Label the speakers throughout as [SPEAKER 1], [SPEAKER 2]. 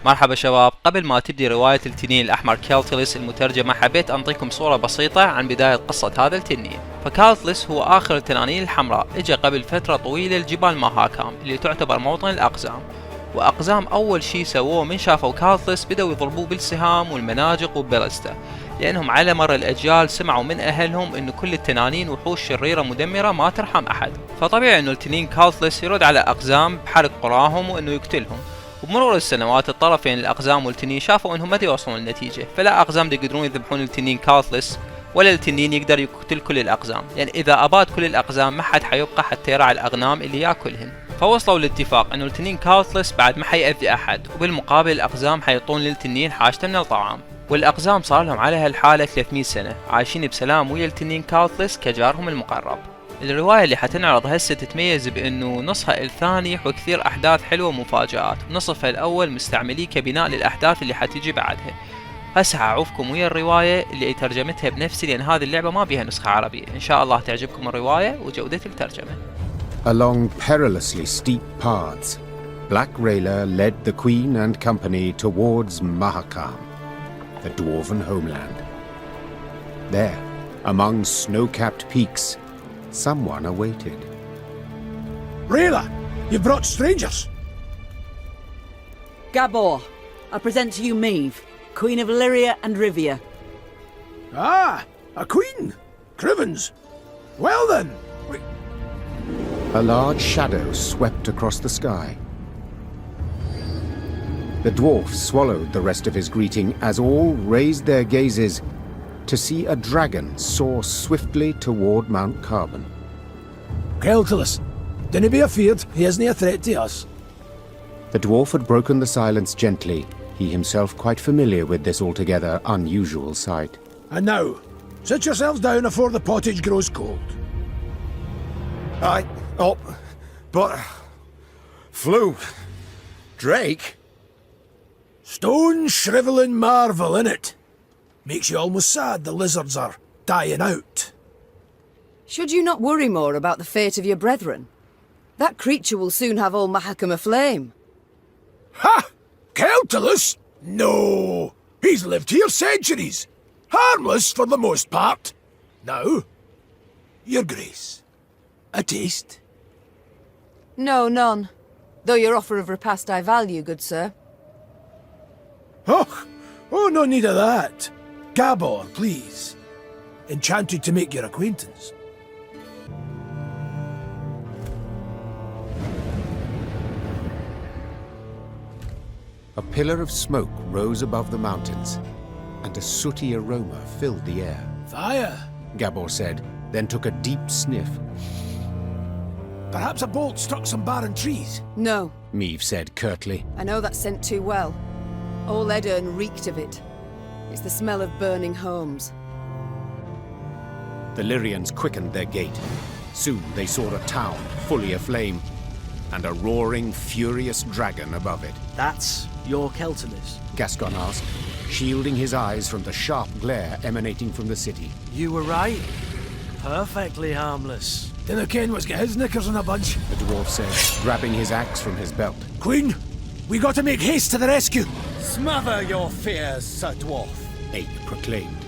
[SPEAKER 1] مرحبا شباب، قبل ما تبدي رواية التنين الأحمر كالتلس المترجمة حبيت أنطيكم صورة بسيطة عن بداية قصة هذا التنين. فكالتلس هو آخر التنانين الحمراء، إجا قبل فترة طويلة لجبال ماهاكام اللي تعتبر موطن الأقزام. وأقزام أول شي سووه من شافوا كالتلس بدأوا يضربوه بالسهام والمناجق والبلسته، لأنهم على مر الأجيال سمعوا من أهلهم إنه كل التنانين وحوش شريرة مدمرة ما ترحم أحد، فطبيعي إنه التنين كالتلس يرد على أقزام بحرق قراهم وإنه يقتلهم. وبمرور السنوات الطرفين الأقزام والتنين شافوا إنهم ما يوصلون النتيجة، فلا أقزام يقدرون يذبحون التنين كالتلس ولا التنين يقدر يقتل كل الأقزام، يعني إذا أباد كل الأقزام ما حد حيبقى حتى يرعى الأغنام اللي ياكلهن. فوصلوا لاتفاق إنه التنين كالتلس بعد ما حيأذي أحد، وبالمقابل الأقزام حيعطون للتنين حاجته من الطعام. والأقزام صار لهم على هالحالة 300 سنة عايشين بسلام ويا التنين كالتلس كجارهم المقرب. الرواية اللي حتنعرض هسه تتميز بأنه نصها الثاني يحوي كثير أحداث حلوة ومفاجآت، ونصفها الأول مستعمليه كبناء للأحداث اللي حتيجي بعدها. هسه حعوفكم ويا الرواية اللي ترجمتها بنفسي، لأن هذه اللعبة ما بيها نسخة عربية. إن شاء الله تعجبكم الرواية وجودة الترجمة.
[SPEAKER 2] Along perilously steep paths, Black Rayla led the Queen and company towards Mahakam, the dwarven homeland. There, among snow-capped peaks, someone awaited.
[SPEAKER 3] Rayla, you brought strangers.
[SPEAKER 4] Gabor, I present to you Maeve, Queen of Illyria and Rivia.
[SPEAKER 3] Ah, a queen. Crivens. Well then.
[SPEAKER 2] A large shadow swept across the sky. The dwarf swallowed the rest of his greeting as all raised their gazes to see a dragon soar swiftly toward Mount Carbon.
[SPEAKER 3] Keltilus, dinna be afeard, he isn't a threat to us.
[SPEAKER 2] The dwarf had broken the silence gently, he himself quite familiar with this altogether unusual sight.
[SPEAKER 3] And now, sit yourselves down afore the pottage grows cold.
[SPEAKER 5] But... Flew... Drake?
[SPEAKER 3] Stone shrivelling marvel, innit? Makes you almost sad the lizards are dying out.
[SPEAKER 6] Should you not worry more about the fate of your brethren? That creature will soon have all Mahakam aflame.
[SPEAKER 3] Ha! Keltilus? No! He's lived here centuries. Harmless for the most part. Now, your grace. A taste?
[SPEAKER 6] No, none. Though your offer of repast I value, good sir.
[SPEAKER 3] Oh, no need of that. Gabor, please. Enchanted to make your acquaintance.
[SPEAKER 2] A pillar of smoke rose above the mountains, and a sooty aroma filled the air.
[SPEAKER 3] Fire?
[SPEAKER 2] Gabor said, then took a deep sniff.
[SPEAKER 3] Perhaps a bolt struck some barren trees?
[SPEAKER 6] No.
[SPEAKER 2] Maeve said curtly.
[SPEAKER 6] I know that scent too well. All Edirn reeked of it. It's the smell of burning homes.
[SPEAKER 2] The Lyrians quickened their gait. Soon they saw a town fully aflame, and a roaring, furious dragon above it.
[SPEAKER 7] That's your Keltilus?
[SPEAKER 2] Gascon asked, shielding his eyes from the sharp glare emanating from the city.
[SPEAKER 7] You were right. Perfectly harmless.
[SPEAKER 3] Dinna ken what's got his knickers in a bunch,
[SPEAKER 2] The dwarf said, grabbing his axe from his belt.
[SPEAKER 3] Queen, we got to make haste to the rescue.
[SPEAKER 5] Smother your fears, Sir Dwarf.
[SPEAKER 2] Ape proclaimed.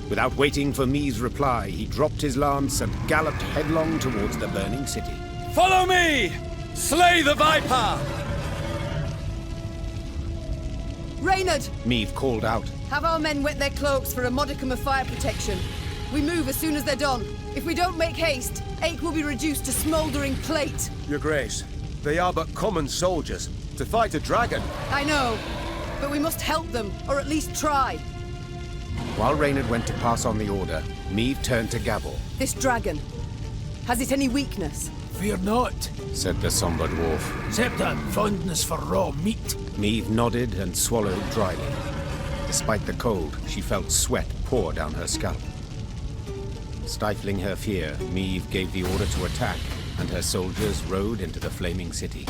[SPEAKER 2] Without waiting for Mee's reply, he dropped his lance and galloped headlong towards the burning city.
[SPEAKER 5] Follow me! Slay the Viper!
[SPEAKER 6] Reynard!
[SPEAKER 2] Meave called out.
[SPEAKER 6] Have our men wet their cloaks for a modicum of fire protection. We move as soon as they're done. If we don't make haste, Ache will be reduced to smouldering plate.
[SPEAKER 5] Your Grace, they are but common soldiers. To fight a dragon.
[SPEAKER 6] I know, but we must help them, or at least try.
[SPEAKER 2] While Reynard went to pass on the order, Meave turned to Gabor.
[SPEAKER 6] This dragon, has it any weakness?
[SPEAKER 3] Fear not,
[SPEAKER 2] Said the sombre dwarf.
[SPEAKER 3] except a fondness for raw meat.
[SPEAKER 2] Meave nodded and swallowed dryly. Despite the cold, she felt sweat pour down her scalp. Stifling her fear, Meave gave the order to attack, and her soldiers rode into the flaming city.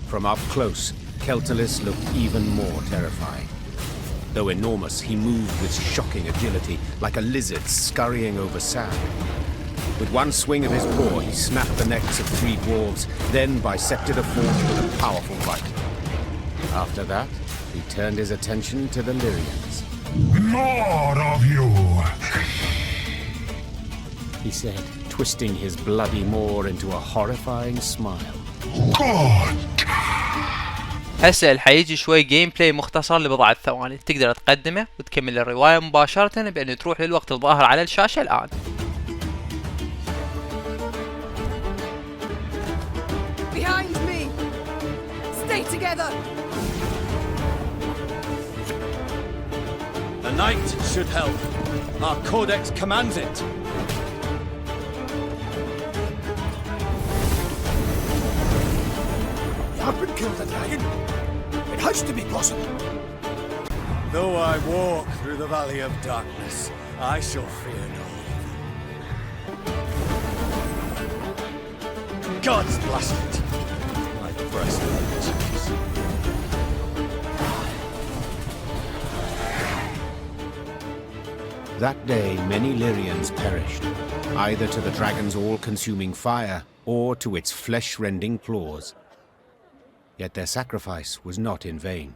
[SPEAKER 2] From up close, Keltilus looked even more terrifying. Though enormous, he moved with shocking agility, like a lizard scurrying over sand. With one swing of his paw, he snapped the necks of 3 dwarves, then bisected a fourth with a powerful bite. After that, he turned his attention to the Lyrians.
[SPEAKER 3] More of you!
[SPEAKER 2] He said, twisting his bloody maw into a horrifying smile.
[SPEAKER 3] God!
[SPEAKER 1] هسه حيجي شوي جيم بلاي مختصر لبضعة ثواني، تقدر تقدمه وتكمل الرواية مباشرة بأن تروح للوقت الظاهر على الشاشة الآن.
[SPEAKER 6] Behind me! Stay together!
[SPEAKER 5] The knight should help. Our codex commands it.
[SPEAKER 3] You haven't killed the dragon. It has to be possible.
[SPEAKER 5] Though I walk through the valley of darkness, I shall fear no evil. God's blast it. My breast itches.
[SPEAKER 2] That day, many Lyrians perished, either to the dragon's all-consuming fire or to its flesh-rending claws. Yet their sacrifice was not in vain.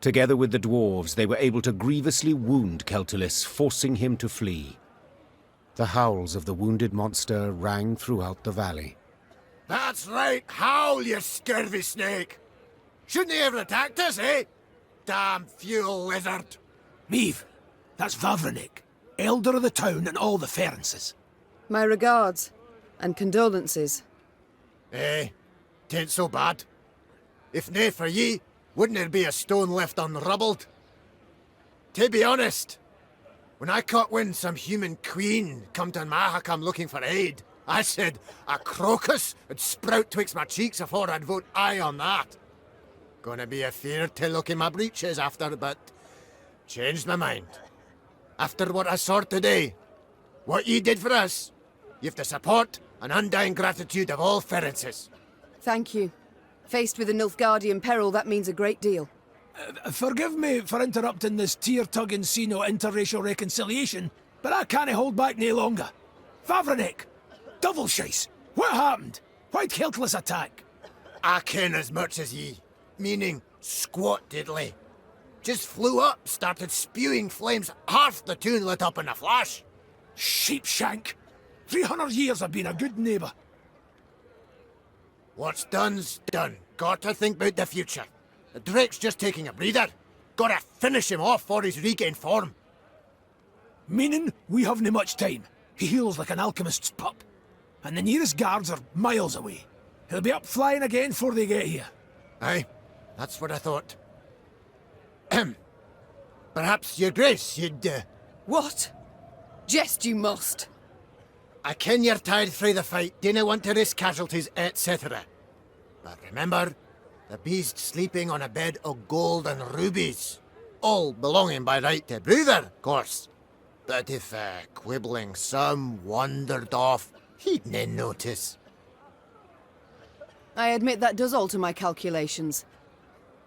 [SPEAKER 2] Together with the dwarves, they were able to grievously wound Celtulis, forcing him to flee. The howls of the wounded monster rang throughout the valley.
[SPEAKER 3] That's right, howl, you scurvy snake! Shouldn't he have attacked us, eh? Damn fuel lizard! Meave, that's Vavrenik, elder of the town and all the Ferences.
[SPEAKER 6] My regards and condolences.
[SPEAKER 3] Eh, tain't so bad. If nae for ye, wouldn't there be a stone left unrubbled? To be honest, when I caught wind some human queen come to Mahakam looking for aid, I said a crocus would sprout twixt my cheeks afore I'd vote aye on that. Gonna be a fear to look in my breeches after, but changed my mind. After what I saw today, what ye did for us, you've the support and undying gratitude of all Ferences.
[SPEAKER 6] Thank you. Faced with a Nilfgaardian peril, that means a great deal.
[SPEAKER 3] Forgive me for interrupting this tear-tugging scene of interracial reconciliation, but I can't hold back no longer. Vavrenik! Double shice! What happened? Why'd Celtulis attack? I ken as much as ye. Meaning, squat diddly. Just flew up, started spewing flames, half the town lit up in a flash. Sheepshank! 300 years I've been a good neighbour. What's done's done. Gotta think about the future. The Drake's just taking a breather. Gotta finish him off for he's regained form. Meaning we haven't much time. He heals like an alchemist's pup. And the nearest guards are miles away. He'll be up flying again before they get here. Aye, that's what I thought. Perhaps, your grace, you'd,
[SPEAKER 6] What? Jest you must.
[SPEAKER 3] I ken you're tired frae the fight, dinna want to risk casualties, etc. But remember, the beast's sleeping on a bed of gold and rubies. All belonging by right to Bruther, of course. But if quibbling some wandered off, he'd nae notice.
[SPEAKER 6] I admit that does alter my calculations.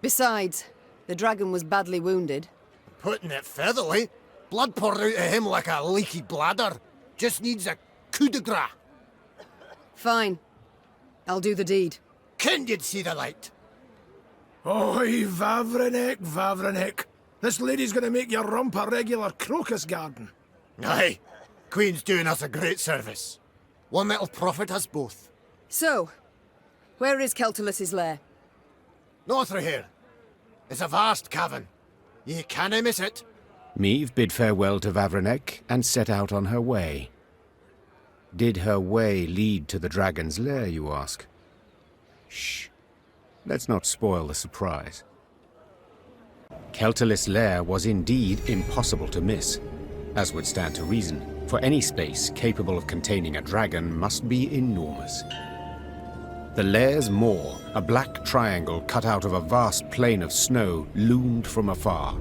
[SPEAKER 6] Besides, the dragon was badly wounded.
[SPEAKER 3] Putting it featherly, blood poured out of him like a leaky bladder. Just needs a coup de grace.
[SPEAKER 6] Fine. I'll do the deed.
[SPEAKER 3] Ken you'd see the light. Oi, Vavrenik, Vavrenik. This lady's gonna make your rump a regular crocus garden. Aye. Queen's doing us a great service. One that'll profit us both.
[SPEAKER 6] So, where is Celtulis's lair?
[SPEAKER 3] North of here. It's a vast cavern. Ye canna miss it.
[SPEAKER 2] Meave bid farewell to Vavrenek and set out on her way. Did her way lead to the dragon's lair, you ask? Shh. Let's not spoil the surprise. Celtulis' lair was indeed impossible to miss, as would stand to reason, for any space capable of containing a dragon must be enormous. The lair's maw, a black triangle cut out of a vast plain of snow, loomed from afar.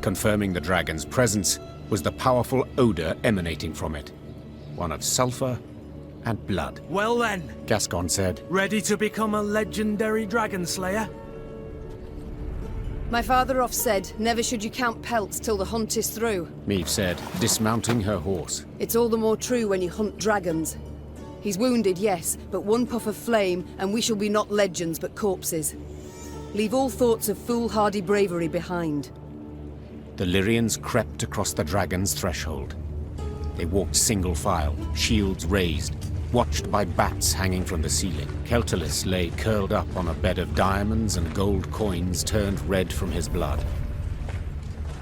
[SPEAKER 2] Confirming the dragon's presence was the powerful odor emanating from it, one of sulfur and blood.
[SPEAKER 7] Well then,
[SPEAKER 2] Gascon said,
[SPEAKER 7] ready to become a legendary dragon slayer?
[SPEAKER 6] My father oft said, never should you count pelts till the hunt is through.
[SPEAKER 2] Meave said, dismounting her horse.
[SPEAKER 6] It's all the more true when you hunt dragons. He's wounded, yes, but one puff of flame and we shall be not legends but corpses. Leave all thoughts of foolhardy bravery behind.
[SPEAKER 2] The Lyrians crept across the dragon's threshold. They walked single file, shields raised, watched by bats hanging from the ceiling. Keltalis lay curled up on a bed of diamonds and gold coins turned red from his blood.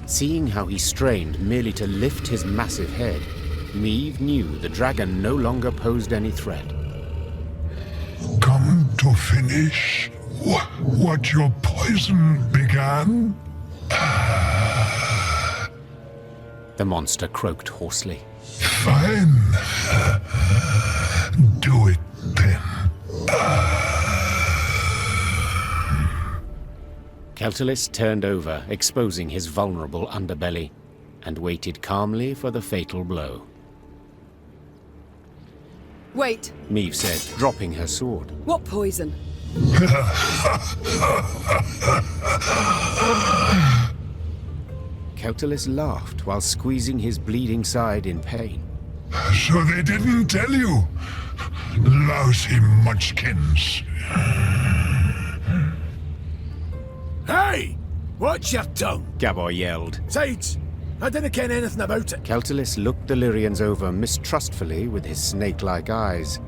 [SPEAKER 2] Seeing how he strained merely to lift his massive head, Meve knew the dragon no longer posed any threat.
[SPEAKER 8] Come to finish what your poison began?
[SPEAKER 2] The monster croaked hoarsely.
[SPEAKER 8] Fine. Do it then.
[SPEAKER 2] Keltalis turned over, exposing his vulnerable underbelly, and waited calmly for the fatal blow.
[SPEAKER 6] Wait,
[SPEAKER 2] Meve said, dropping her sword.
[SPEAKER 6] what poison?
[SPEAKER 2] Keltalis laughed while squeezing his bleeding side in pain.
[SPEAKER 8] So they didn't tell you? Lousy munchkins.
[SPEAKER 3] Hey! Watch your tongue!
[SPEAKER 2] Gabor yelled.
[SPEAKER 3] Sides, I didn't ken anything about it.
[SPEAKER 2] Keltalis looked the Lyrians over mistrustfully with his snake-like eyes,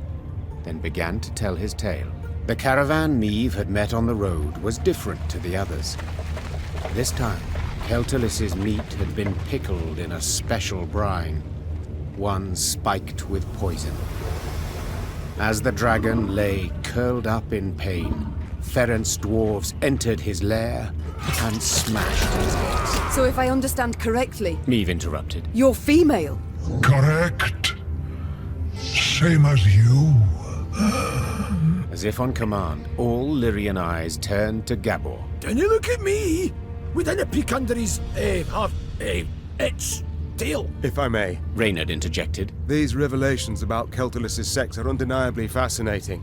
[SPEAKER 2] then began to tell his tale. The caravan Meve had met on the road was different to the others. This time, Keltalis's meat had been pickled in a special brine, one spiked with poison. As the dragon lay curled up in pain, Ferenc dwarves entered his lair and smashed his heads.
[SPEAKER 6] So if I understand correctly,
[SPEAKER 2] Meve interrupted.
[SPEAKER 6] you're female.
[SPEAKER 8] Correct. Same as you.
[SPEAKER 2] As if on command, all Lyrian eyes turned to Gabor.
[SPEAKER 3] Don't you look at me! We didn't peek under his, its tail.
[SPEAKER 9] If I may,
[SPEAKER 2] Reynard interjected.
[SPEAKER 9] these revelations about Keltalis's sex are undeniably fascinating.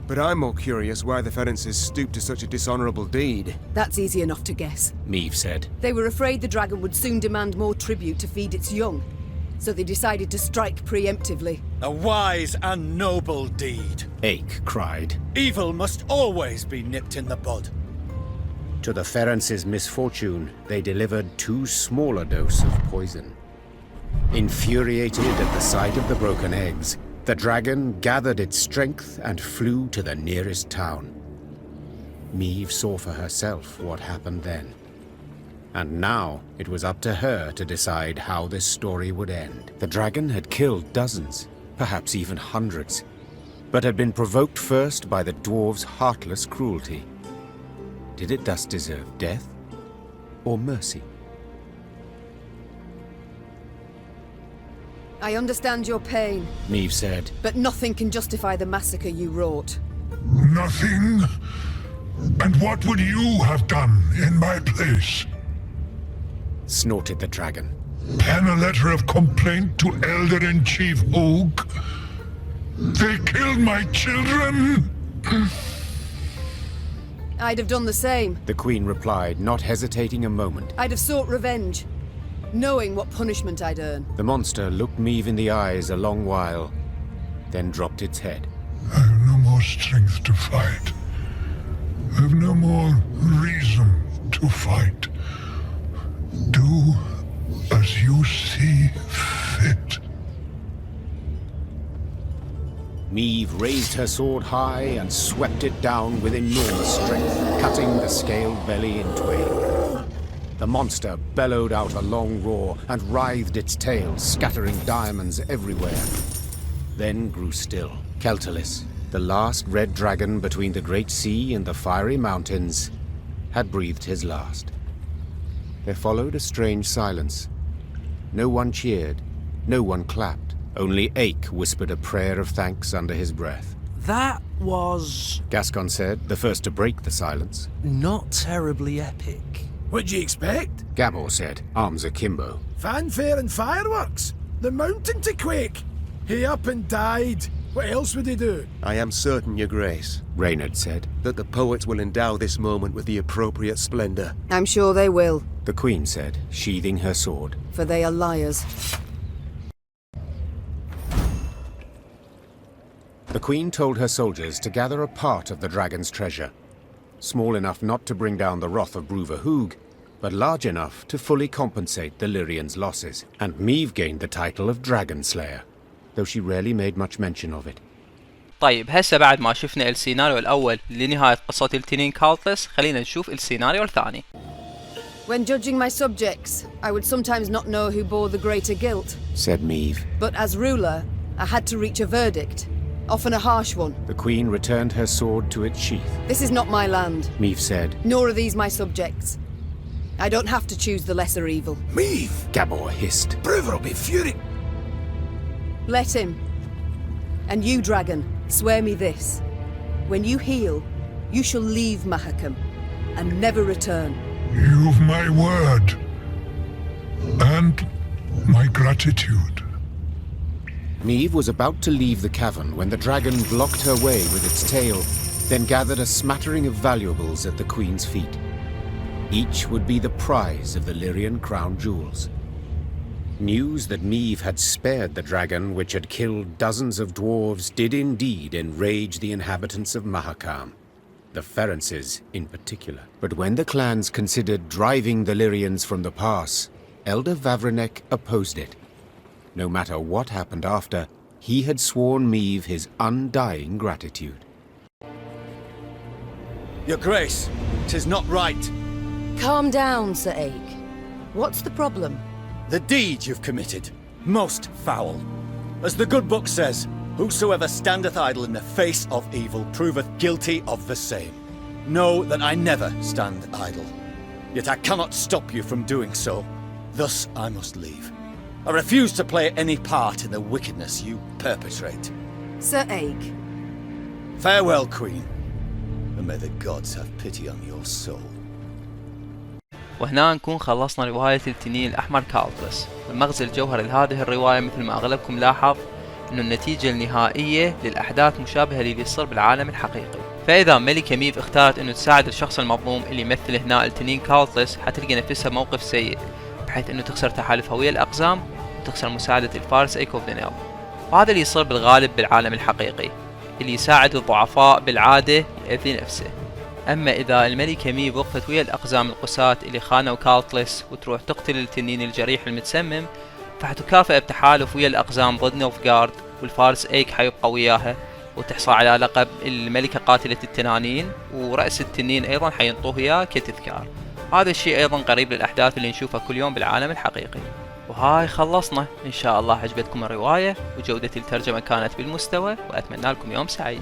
[SPEAKER 9] But I'm more curious why the Ferences stooped to such a dishonorable deed.
[SPEAKER 6] That's easy enough to guess.
[SPEAKER 2] Meve said.
[SPEAKER 6] They were afraid the dragon would soon demand more tribute to feed its young, so they decided to strike preemptively.
[SPEAKER 5] A wise and noble deed.
[SPEAKER 2] Ache cried.
[SPEAKER 5] Evil must always be nipped in the bud.
[SPEAKER 2] To the Ferences' misfortune, they delivered too small a dose of poison. Infuriated at the sight of the broken eggs, the dragon gathered its strength and flew to the nearest town. Meve saw for herself what happened then. And now it was up to her to decide how this story would end. The dragon had killed dozens, perhaps even hundreds, but had been provoked first by the dwarves' heartless cruelty. Did it thus deserve death or mercy?
[SPEAKER 6] I understand your pain,
[SPEAKER 2] Meve said.
[SPEAKER 6] but nothing can justify the massacre you wrought.
[SPEAKER 8] Nothing? And what would you have done in my place?
[SPEAKER 2] Snorted the dragon.
[SPEAKER 8] Pen a letter of complaint to Elder-in-Chief Oak? They killed my children?
[SPEAKER 6] I'd have done the same.
[SPEAKER 2] The Queen replied, not hesitating a moment.
[SPEAKER 6] I'd have sought revenge, knowing what punishment I'd earn.
[SPEAKER 2] The monster looked Meve in the eyes a long while, then dropped its head.
[SPEAKER 8] I have no more strength to fight. I have no more reason to fight. Do as you see fit.
[SPEAKER 2] Meve raised her sword high and swept it down with enormous strength, cutting the scaled belly in twain. The monster bellowed out a long roar and writhed its tail, scattering diamonds everywhere. Then grew still. Keltalis, the last red dragon between the Great Sea and the fiery mountains, had breathed his last. There followed a strange silence. No one cheered, no one clapped. Only Ache whispered a prayer of thanks under his breath.
[SPEAKER 7] That was
[SPEAKER 2] Gascon said, the first to break the silence.
[SPEAKER 7] not terribly epic.
[SPEAKER 3] What'd you expect?
[SPEAKER 2] Gabor said, arms akimbo.
[SPEAKER 3] Fanfare and fireworks? The mountain to quake? He up and died. What else would he do?
[SPEAKER 9] I am certain, Your Grace,
[SPEAKER 2] Reynard said.
[SPEAKER 9] that the poets will endow this moment with the appropriate splendor.
[SPEAKER 6] I'm sure they will,
[SPEAKER 2] The Queen said, sheathing her sword.
[SPEAKER 6] for they are liars.
[SPEAKER 2] The Queen told her soldiers to gather a part of the dragon's treasure. small enough not to bring down the wrath of Bruverhoog, but large enough to fully compensate the Lyrians' losses, and Meve gained the title of Dragon Slayer, though she rarely made much mention of it.
[SPEAKER 1] طيب هسه بعد ما شفنا السيناريو الأول لنهاية قصة التنين كاونتلس، خلينا نشوف السيناريو الثاني.
[SPEAKER 6] When judging my subjects, I would sometimes not know who bore the greater guilt,
[SPEAKER 2] Said Meve.
[SPEAKER 6] but as ruler, I had to reach a verdict, often a harsh one.
[SPEAKER 2] The Queen returned her sword to its sheath.
[SPEAKER 6] This is not my land,
[SPEAKER 2] Meve said.
[SPEAKER 6] nor are these my subjects. I don't have to choose the lesser evil.
[SPEAKER 3] Meve!
[SPEAKER 2] Gabor hissed.
[SPEAKER 3] Bruver will be furious.
[SPEAKER 6] Let him. And you, dragon, swear me this. When you heal, you shall leave Mahakam and never return.
[SPEAKER 8] You've my word. And my gratitude.
[SPEAKER 2] Meve was about to leave the cavern when the dragon blocked her way with its tail, then gathered a smattering of valuables at the Queen's feet. Each would be the prize of the Lyrian crown jewels. News that Meve had spared the dragon, which had killed dozens of dwarves, did indeed enrage the inhabitants of Mahakam, the Ferences in particular. But when the clans considered driving the Lyrians from the pass, Elder Vavrenek opposed it. No matter what happened after, he had sworn Meve his undying gratitude.
[SPEAKER 5] Your Grace, 'tis not right.
[SPEAKER 6] Calm down, Sir Aik. What's the problem?
[SPEAKER 5] The deed you've committed, most foul. As the good book says, whosoever standeth idle in the face of evil proveth guilty of the same. Know that I never stand idle. Yet I cannot stop you from doing so. Thus I must leave. I refuse to play any part in the wickedness you perpetrate.
[SPEAKER 6] Sir Aik.
[SPEAKER 5] Farewell, Queen, and may the gods have pity on your soul.
[SPEAKER 1] وهنا نكون خلصنا رواية التنين الأحمر كاونتلس. المغزى الجوهري لهذه الرواية مثل ما أغلبكم لاحظ إنه النتيجة النهائية للأحداث مشابهة للي يصير بالعالم الحقيقي. فإذا ملكة ميف اختارت إنه تساعد الشخص المظلوم اللي يمثل هنا التنين كاونتلس، حتلقى نفسها موقف سيء، بحيث إنه تخسر تحالفها ويا الأقزام وتخسر مساعدة الفارس ايكوف دينيل. وهذا اللي يصير بالغالب بالعالم الحقيقي، اللي يساعد الضعفاء بالعادة يأذي نفسه. أما إذا الملكة ميف وقفت ويا الأقزام القساة اللي خانوا كاونتلس وتروح تقتل التنين الجريح المتسمم، فحتكافئ بتحالف ويا الأقزام ضد نوفغارد، والفارس ايك حيبقى وياها وتحصل على لقب الملكة قاتلة التنانين، ورأس التنين أيضا حينطوه إياه كتذكار. هذا الشيء أيضا قريب للأحداث اللي نشوفها كل يوم بالعالم الحقيقي. وهاي خلصنا. إن شاء الله عجبتكم الرواية وجودة الترجمة كانت بالمستوى، وأتمنى لكم يوم سعيد.